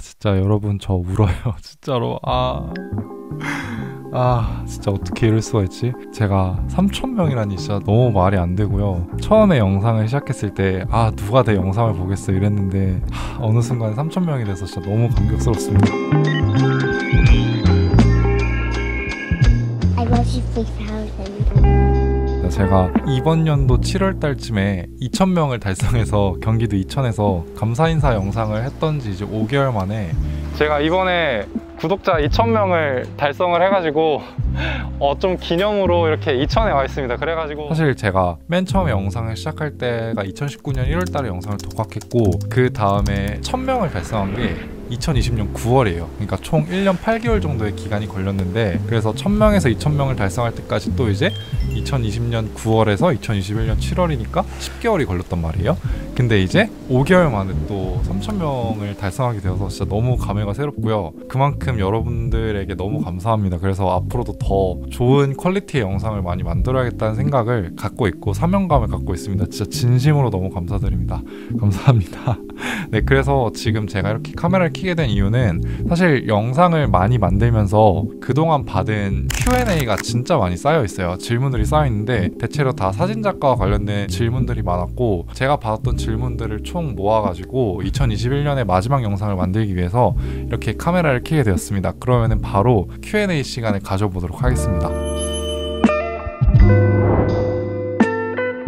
진짜 여러분 저 울어요. 진짜로. 진짜 어떻게 이럴 수가 있지? 제가 3,000명이라니 진짜 너무 말이 안 되고요. 처음에 영상을 시작했을 때 누가 내 영상을 보겠어 이랬는데 어느 순간 3,000명이 돼서 진짜 너무 감격스럽습니다. I love you 3,000. 제가 이번 연도 7월 달쯤에 2,000명을 달성해서 경기도 이천에서 감사 인사 영상을 했던 지 이제 5개월 만에 제가 이번에 구독자 2,000명을 달성을 해가지고 좀 기념으로 이렇게 이천에 와 있습니다. 그래가지고 사실 제가 맨 처음에 영상을 시작할 때가 2019년 1월 달에 영상을 독학했고 그 다음에 1,000명을 달성한 게 2020년 9월이에요. 그러니까 총 1년 8개월 정도의 기간이 걸렸는데 그래서 1,000명에서 2,000명을 달성할 때까지 또 이제 2020년 9월에서 2021년 7월이니까 10개월이 걸렸단 말이에요. 근데 이제 5개월 만에 또 3,000명을 달성하게 되어서 진짜 너무 감회가 새롭고요. 그만큼 여러분들에게 너무 감사합니다. 그래서 앞으로도 더 좋은 퀄리티의 영상을 많이 만들어야겠다는 생각을 갖고 있고 사명감을 갖고 있습니다. 진짜 진심으로 너무 감사드립니다. 감사합니다. 네, 그래서 지금 제가 이렇게 카메라를 켜게 된 이유는 사실 영상을 많이 만들면서 그동안 받은 Q&A가 진짜 많이 쌓여 있어요. 질문들이 쌓여 있는데 대체로 다 사진작가와 관련된 질문들이 많았고 제가 받았던 질문들을 총 모아가지고 2021년의 마지막 영상을 만들기 위해서 이렇게 카메라를 켜게 되었습니다. 그러면은 바로 Q&A 시간을 가져보도록 하겠습니다.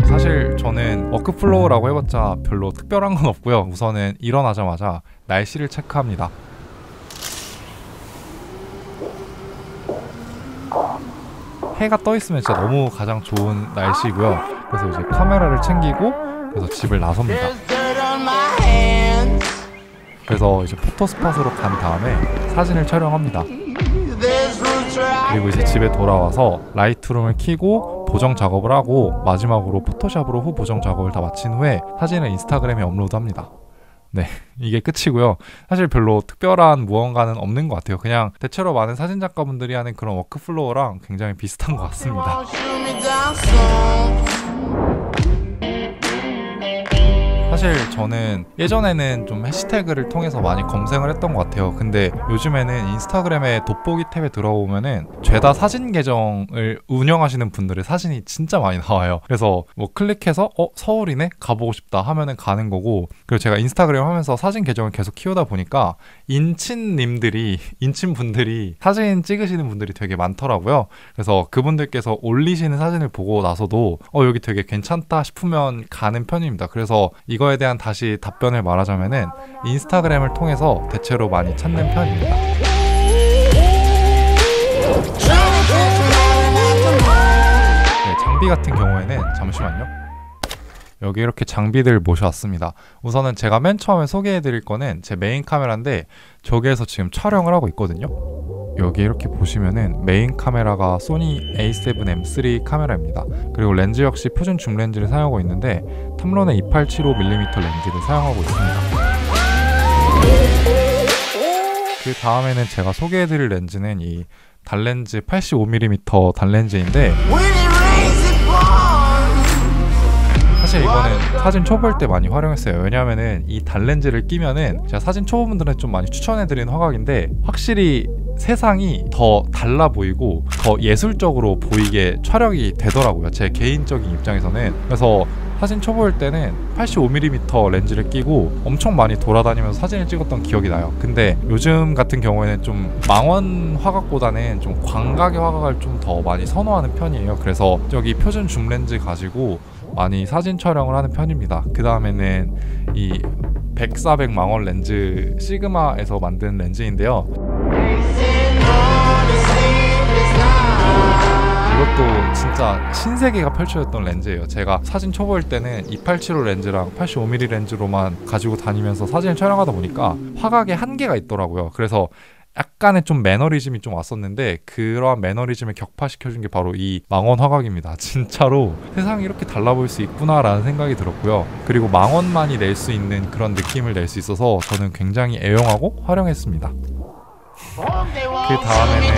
사실 저는 워크플로우라고 해봤자 별로 특별한 건 없고요. 우선은 일어나자마자 날씨를 체크합니다. 해가 떠 있으면 진짜 너무 가장 좋은 날씨고요. 그래서 이제 카메라를 챙기고 그래서 집을 나섭니다. 그래서 이제 포토스팟으로 간 다음에 사진을 촬영합니다. 그리고 이제 집에 돌아와서 라이트룸을 켜고 보정 작업을 하고 마지막으로 포토샵으로 후 보정 작업을 다 마친 후에 사진을 인스타그램에 업로드합니다. 네, 이게 끝이고요. 사실 별로 특별한 무언가는 없는 것 같아요. 그냥 대체로 많은 사진작가분들이 하는 그런 워크플로우랑 굉장히 비슷한 것 같습니다. 사실 저는 예전에는 좀 해시태그를 통해서 많이 검색을 했던 것 같아요. 근데 요즘에는 인스타그램의 돋보기 탭에 들어오면은 죄다 사진 계정을 운영하시는 분들의 사진이 진짜 많이 나와요. 그래서 뭐 클릭해서 서울이네? 가보고 싶다 하면은 가는 거고, 그리고 제가 인스타그램 하면서 사진 계정을 계속 키우다 보니까 인친분들이 사진 찍으시는 분들이 되게 많더라고요. 그래서 그분들께서 올리시는 사진을 보고 나서도 여기 되게 괜찮다 싶으면 가는 편입니다. 그래서 이거에 대한 다시 답변을 말하자면은 인스타그램을 통해서 대체로 많이 찾는 편입니다. 네, 장비 같은 경우에는 잠시만요. 여기 이렇게 장비들 모셔왔습니다. 우선은 제가 맨 처음에 소개해드릴 거는 제 메인 카메라인데 저기에서 지금 촬영을 하고 있거든요. 여기 이렇게 보시면은 메인 카메라가 소니 A7M3 카메라입니다. 그리고 렌즈 역시 표준 줌 렌즈를 사용하고 있는데 탐론의 2875mm 렌즈를 사용하고 있습니다. 그 다음에는 제가 소개해드릴 렌즈는 이 단렌즈 85mm 단렌즈인데 사실 이거는 사진 초보일 때 많이 활용했어요. 왜냐하면은 이 단렌즈를 끼면은 제가 사진 초보분들은 좀 많이 추천해드리는 화각인데 확실히 세상이 더 달라 보이고 더 예술적으로 보이게 촬영이 되더라고요. 제 개인적인 입장에서는. 그래서 사진 초보일 때는 85mm 렌즈를 끼고 엄청 많이 돌아다니면서 사진을 찍었던 기억이 나요. 근데 요즘 같은 경우에는 좀 망원 화각보다는 좀 광각의 화각을 좀 더 많이 선호하는 편이에요. 그래서 저기 표준 줌 렌즈 가지고 많이 사진 촬영을 하는 편입니다. 그 다음에는 이 100/400 망원 렌즈 시그마에서 만든 렌즈인데요. 이것도 진짜 신세계가 펼쳐졌던 렌즈예요. 제가 사진 초보일 때는 2875 렌즈랑 85mm 렌즈로만 가지고 다니면서 사진을 촬영하다 보니까 화각에 한계가 있더라고요. 그래서 약간의 좀 매너리즘이 좀 왔었는데 그러한 매너리즘을 격파시켜준 게 바로 이 망원 화각입니다. 진짜로 세상이 이렇게 달라 보일 수 있구나 라는 생각이 들었고요. 그리고 망원만이 낼 수 있는 그런 느낌을 낼 수 있어서 저는 굉장히 애용하고 활용했습니다. 그 다음에는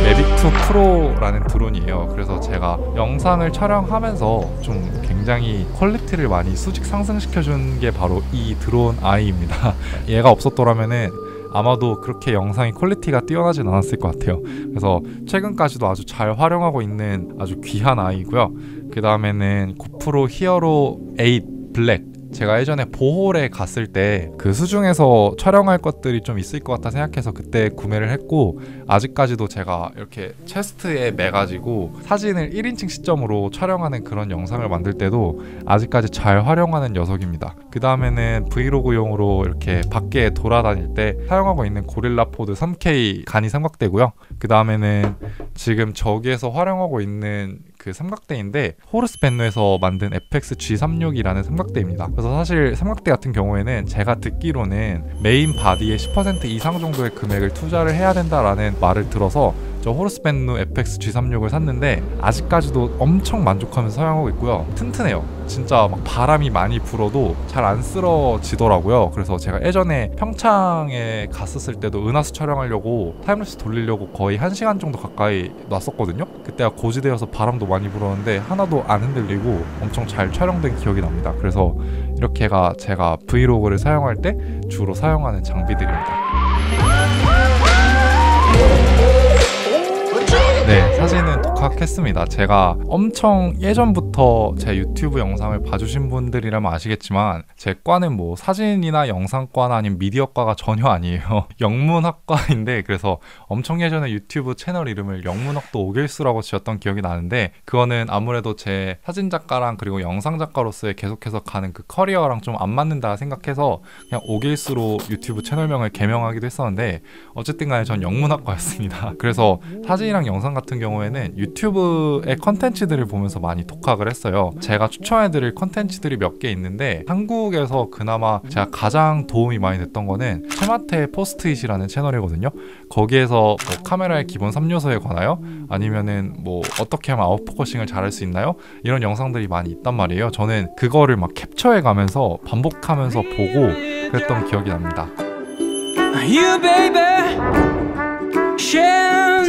매빅 G2 프로라는 드론이에요. 그래서 제가 영상을 촬영하면서 좀 굉장히 퀄리티를 많이 수직 상승시켜준 게 바로 이 드론 아이입니다. 얘가 없었더라면은 아마도 그렇게 영상의 퀄리티가 뛰어나진 않았을 것 같아요. 그래서 최근까지도 아주 잘 활용하고 있는 아주 귀한 아이고요. 그 다음에는 고프로 히어로 8 블랙, 제가 예전에 보홀에 갔을 때 그 수중에서 촬영할 것들이 좀 있을 것 같아 생각해서 그때 구매를 했고, 아직까지도 제가 이렇게 체스트에 매가지고 사진을 1인칭 시점으로 촬영하는 그런 영상을 만들 때도 아직까지 잘 활용하는 녀석입니다. 그 다음에는 브이로그용으로 이렇게 밖에 돌아다닐 때 사용하고 있는 고릴라 포드 3K 간이 삼각대고요. 그 다음에는 지금 저기에서 활용하고 있는 그 삼각대인데 호르스 벤누에서 만든 FX G36이라는 삼각대입니다. 그래서 사실 삼각대 같은 경우에는 제가 듣기로는 메인 바디의 10% 이상 정도의 금액을 투자를 해야 된다라는 말을 들어서 저 호르스 벤누 FX G36을 샀는데 아직까지도 엄청 만족하면서 사용하고 있고요. 튼튼해요. 진짜 막 바람이 많이 불어도 잘 안 쓰러지더라고요. 그래서 제가 예전에 평창에 갔었을 때도 은하수 촬영하려고 타임랩스 돌리려고 거의 1시간 정도 가까이 놨었거든요. 그때가 고지대여서 바람도 많이 불었는데 하나도 안 흔들리고 엄청 잘 촬영된 기억이 납니다. 그래서 이렇게가 제가 브이로그를 사용할 때 주로 사용하는 장비들입니다. 네, 사진은 독학했습니다. 제가 엄청 예전부터 제 유튜브 영상을 봐주신 분들이라면 아시겠지만 제 과는 뭐 사진이나 영상과나 아니면 미디어과가 전혀 아니에요. 영문학과인데, 그래서 엄청 예전에 유튜브 채널 이름을 영문학도 오길수라고 지었던 기억이 나는데, 그거는 아무래도 제 사진작가랑 그리고 영상작가로서의 계속해서 가는 그 커리어랑 좀 안 맞는다 생각해서 그냥 오길수로 유튜브 채널명을 개명하기도 했었는데, 어쨌든 간에 전 영문학과였습니다. 그래서 사진이랑 영상 같은 경우에는 유튜브의 컨텐츠들을 보면서 많이 독학을 했어요. 제가 추천해드릴 컨텐츠들이 몇 개 있는데, 한국에서 그나마 제가 가장 도움이 많이 됐던 거는 체마테 포스트잇이라는 채널이거든요. 거기에서 뭐 카메라의 기본 3요소에 관하여 아니면은 뭐 어떻게 하면 아웃포커싱을 잘할 수 있나요? 이런 영상들이 많이 있단 말이에요. 저는 그거를 막 캡처해 가면서 반복하면서 보고 그랬던 기억이 납니다.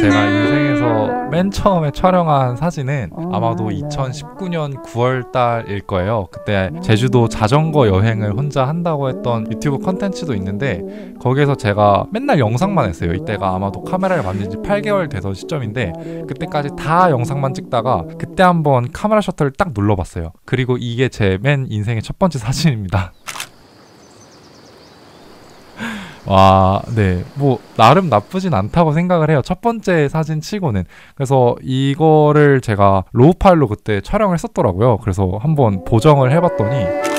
제가 인생에서 맨 처음에 촬영한 사진은 아마도 2019년 9월달일 거예요. 그때 제주도 자전거 여행을 혼자 한다고 했던 유튜브 컨텐츠도 있는데, 거기에서 제가 맨날 영상만 했어요. 이때가 아마도 카메라를 만든 지 8개월 되던 시점인데, 그때까지 다 영상만 찍다가 그때 한번 카메라 셔터를 딱 눌러봤어요. 그리고 이게 제 맨 인생의 첫 번째 사진입니다. 와, 네, 뭐 나름 나쁘진 않다고 생각을 해요. 첫 번째 사진 치고는. 그래서 이거를 제가 로우 파일로 그때 촬영을 했었더라고요. 그래서 한번 보정을 해봤더니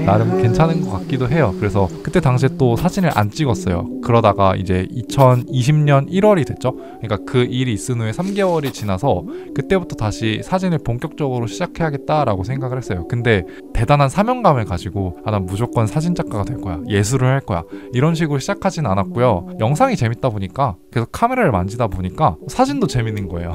나름 괜찮은 것 같기도 해요. 그래서 그때 당시에 또 사진을 안 찍었어요. 그러다가 이제 2020년 1월이 됐죠. 그러니까 그 일이 있은 후에 3개월이 지나서 그때부터 다시 사진을 본격적으로 시작해야겠다라고 생각을 했어요. 근데 대단한 사명감을 가지고 난 무조건 사진작가가 될 거야, 예술을 할 거야, 이런 식으로 시작하진 않았고요. 영상이 재밌다 보니까 계속 카메라를 만지다 보니까 사진도 재밌는 거예요.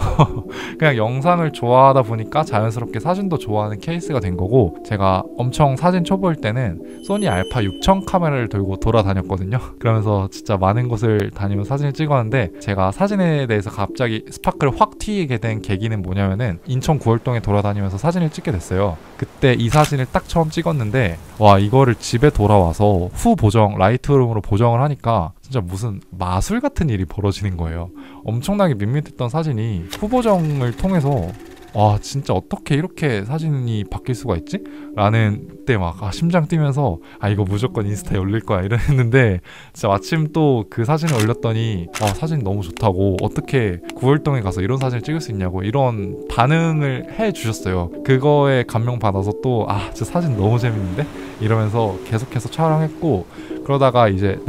그냥 영상을 좋아하다 보니까 자연스럽게 사진도 좋아하는 케이스가 된 거고, 제가 엄청 사진 초보일 때는 소니 알파 6000 카메라를 들고 돌아다녔거든요. 그러면서 진짜 많은 곳을 다니면서 사진을 찍었는데, 제가 사진에 대해서 갑자기 스파크를 확 튀게 된 계기는 뭐냐면은 인천 구월동에 돌아다니면서 사진을 찍게 됐어요. 그때 이 사진을 딱 처음 찍었는데, 와, 이거를 집에 돌아와서 후 보정, 라이트룸으로 보정을 하니까 진짜 무슨 마술 같은 일이 벌어지는 거예요. 엄청나게 밋밋했던 사진이 후 보정을 통해서 와, 진짜 어떻게 이렇게 사진이 바뀔 수가 있지? 라는 때 막 심장 뛰면서 이거 무조건 인스타에 올릴 거야 이랬는데, 진짜 마침 또 그 사진을 올렸더니 사진 너무 좋다고, 어떻게 구월동에 가서 이런 사진을 찍을 수 있냐고 이런 반응을 해 주셨어요. 그거에 감명받아서 또 진짜 사진 너무 재밌는데? 이러면서 계속해서 촬영했고, 그러다가 이제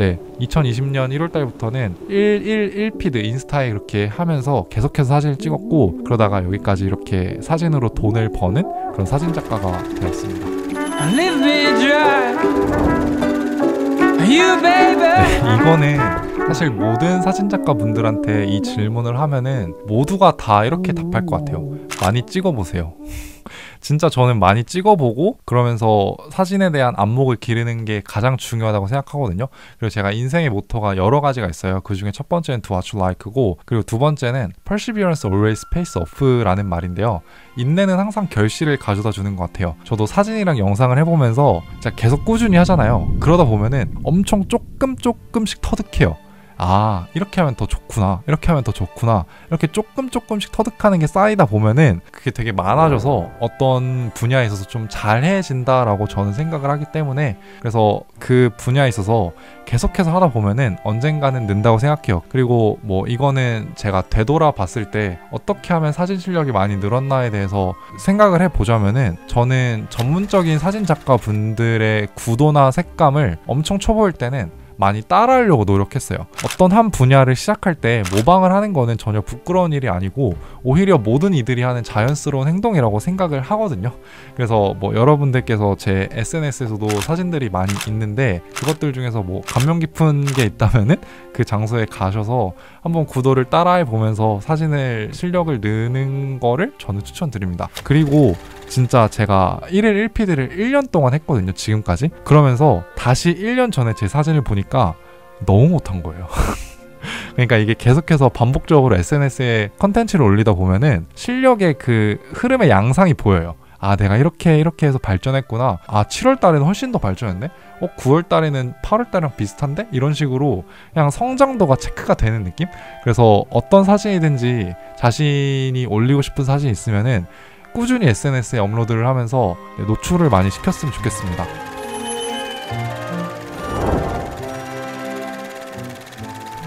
2020년 1월달부터는 111피드 인스타에 그렇게 하면서 계속해서 사진을 찍었고, 그러다가 여기까지 이렇게 사진으로 돈을 버는 그런 사진작가가 되었습니다. 이거는 사실 모든 사진작가 분들한테 이 질문을 하면은 모두가 다 이렇게 답할 것 같아요. 많이 찍어보세요. 진짜 저는 많이 찍어보고 그러면서 사진에 대한 안목을 기르는 게 가장 중요하다고 생각하거든요. 그리고 제가 인생의 모토가 여러 가지가 있어요. 그 중에 첫 번째는 Do What You Like고, 그리고 두 번째는 Perseverance always pays off라는 말인데요. 인내는 항상 결실을 가져다 주는 것 같아요. 저도 사진이랑 영상을 해보면서 진짜 계속 꾸준히 하잖아요. 그러다 보면은 엄청 조금씩 터득해요. 아, 이렇게 하면 더 좋구나, 이렇게 하면 더 좋구나, 이렇게 조금씩 터득하는 게 쌓이다 보면은 그게 되게 많아져서 어떤 분야에 있어서 좀 잘해진다라고 저는 생각을 하기 때문에, 그래서 그 분야에 있어서 계속해서 하다 보면은 언젠가는 는다고 생각해요. 그리고 뭐 이거는 제가 되돌아 봤을 때 어떻게 하면 사진 실력이 많이 늘었나에 대해서 생각을 해보자면은, 저는 전문적인 사진 작가 분들의 구도나 색감을 엄청 초보일 때는 많이 따라하려고 노력했어요. 어떤 한 분야를 시작할 때 모방을 하는 거는 전혀 부끄러운 일이 아니고 오히려 모든 이들이 하는 자연스러운 행동이라고 생각을 하거든요. 그래서 뭐 여러분들께서 제 SNS에서도 사진들이 많이 있는데, 그것들 중에서 뭐 감명 깊은 게 있다면은 그 장소에 가셔서 한번 구도를 따라해 보면서 사진을 실력을 느는 거를 저는 추천드립니다. 그리고 진짜 제가 1일 1피드를 1년 동안 했거든요, 지금까지. 그러면서 다시 1년 전에 제 사진을 보니까 너무 못한 거예요. 그러니까 이게 계속해서 반복적으로 SNS에 컨텐츠를 올리다 보면은 실력의 그 흐름의 양상이 보여요. 아, 내가 이렇게 해서 발전했구나. 아, 7월 달에는 훨씬 더 발전했네. 9월 달에는 8월 달이랑 비슷한데? 이런 식으로 그냥 성장도가 체크가 되는 느낌? 그래서 어떤 사진이든지 자신이 올리고 싶은 사진이 있으면은 꾸준히 SNS에 업로드를 하면서 노출을 많이 시켰으면 좋겠습니다.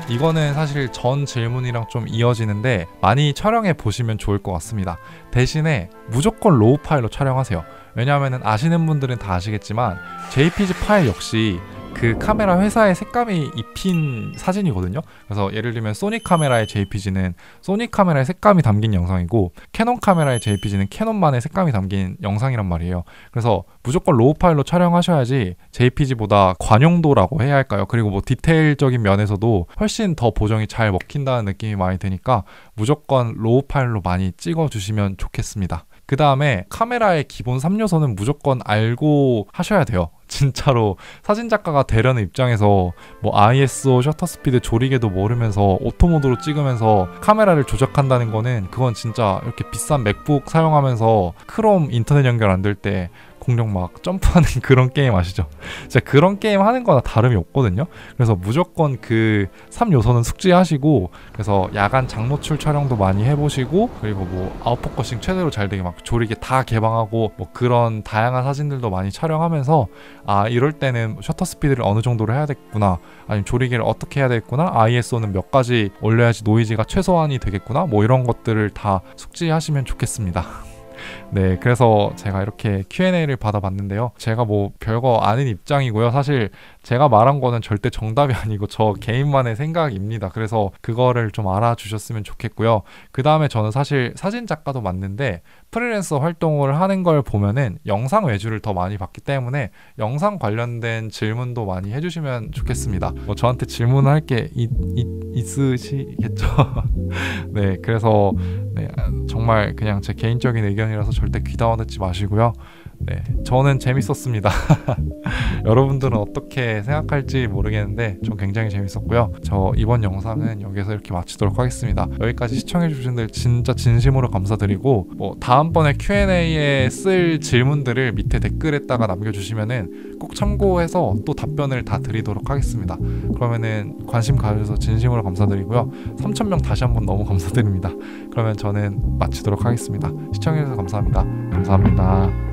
이거는 사실 전 질문이랑 좀 이어지는데 많이 촬영해 보시면 좋을 것 같습니다. 대신에 무조건 로우 파일로 촬영하세요. 왜냐하면 아시는 분들은 다 아시겠지만 JPG 파일 역시 그 카메라 회사의 색감이 입힌 사진이거든요. 그래서 예를 들면 소니 카메라의 JPG는 소니 카메라의 색감이 담긴 영상이고, 캐논 카메라의 JPG는 캐논만의 색감이 담긴 영상이란 말이에요. 그래서 무조건 로우 파일로 촬영하셔야지 JPG보다 관용도라고 해야 할까요? 그리고 뭐 디테일적인 면에서도 훨씬 더 보정이 잘 먹힌다는 느낌이 많이 드니까 무조건 로우 파일로 많이 찍어주시면 좋겠습니다. 그 다음에 카메라의 기본 3요소는 무조건 알고 하셔야 돼요. 진짜로 사진작가가 되려는 입장에서 뭐 ISO, 셔터 스피드, 조리개도 모르면서 오토 모드로 찍으면서 카메라를 조작한다는 거는, 그건 진짜 이렇게 비싼 맥북 사용하면서 크롬 인터넷 연결 안 될 때 공룡 막 점프하는 그런 게임 아시죠? 진짜 그런 게임 하는 거나 다름이 없거든요. 그래서 무조건 그 3요소는 숙지하시고, 그래서 야간 장노출 촬영도 많이 해보시고, 그리고 뭐 아웃포커싱 최대로 잘 되게 막 조리개 다 개방하고 뭐 그런 다양한 사진들도 많이 촬영하면서, 아, 이럴 때는 셔터 스피드를 어느 정도로 해야 되겠구나, 아니면 조리개를 어떻게 해야 되겠구나, ISO는 몇 가지 올려야지 노이즈가 최소한이 되겠구나, 뭐 이런 것들을 다 숙지하시면 좋겠습니다. 네, 그래서 제가 이렇게 Q&A를 받아봤는데요. 제가 뭐 별거 아닌 입장이고요. 사실 제가 말한 거는 절대 정답이 아니고 저 개인만의 생각입니다. 그래서 그거를 좀 알아주셨으면 좋겠고요. 그 다음에 저는 사실 사진 작가도 맞는데 프리랜서 활동을 하는 걸 보면은 영상 외주를 더 많이 받기 때문에 영상 관련된 질문도 많이 해주시면 좋겠습니다. 뭐 저한테 질문할 게 있으시겠죠? 네, 그래서 네, 정말 그냥 제 개인적인 의견이라서 절대 귀담아 듣지 마시고요. 네, 저는 재밌었습니다. 여러분들은 어떻게 생각할지 모르겠는데 전 굉장히 재밌었고요. 저 이번 영상은 여기서 이렇게 마치도록 하겠습니다. 여기까지 시청해주신 분들 진짜 진심으로 감사드리고, 뭐 다음번에 Q&A에 쓸 질문들을 밑에 댓글에다가 남겨주시면은 꼭 참고해서 또 답변을 다 드리도록 하겠습니다. 그러면은 관심 가져주셔서 진심으로 감사드리고요. 3,000명 다시 한번 너무 감사드립니다. 그러면 저는 마치도록 하겠습니다. 시청해주셔서 감사합니다. 감사합니다.